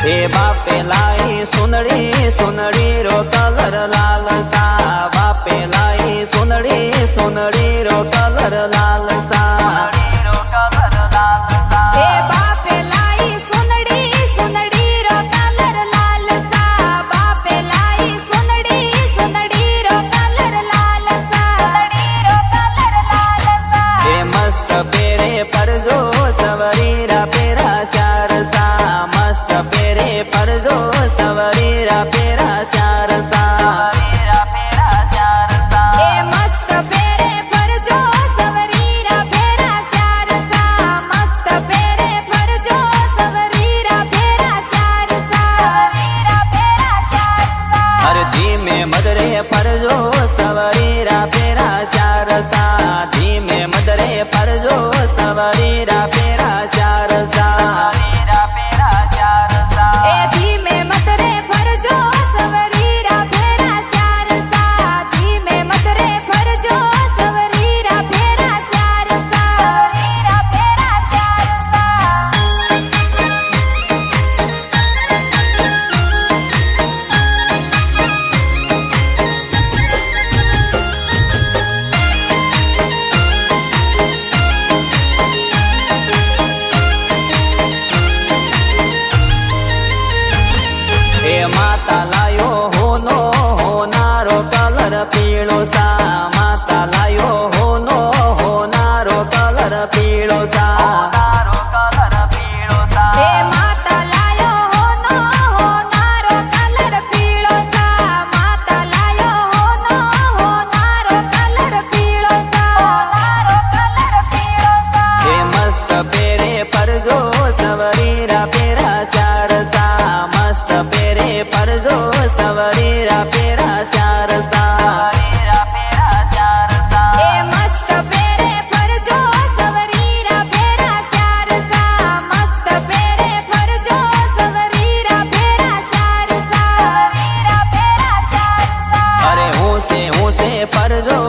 ए बापे लाई सुनड़ी सुनड़ी रो कलर लाल सा, बापे लाई सुनड़ी सुनड़ी रो कलर लाल सा। फरजो सवरीरा फेरा शारसा, धीमे मदरे फरजो सवरीरा फेरा शारसा। ए धीमे मदरे फरजो सवरीरा फेरा शारसा, धीमे मदरे फरजो सवरीरा फेरा शारसा। माता लायो होनो होनारो कलर पीळो सा, माता लायो होनो होनारो कलर पीळो सा। हे माता लायो होनो होनारो कलर पीळो सा, माता लायो होनो होनारो कलर पीळो सा। हे मस्त पेरे परजो सवरीरा पेरा शारसा, मस्त पेरे परजो सवरीरा पेरा शारसा। ए मस्त पेरे फरजो सवरीरा फेरा शारसा, मस्त पेरे फरजो सवरीरा फेरा शारसा। अरे हूँ से परजो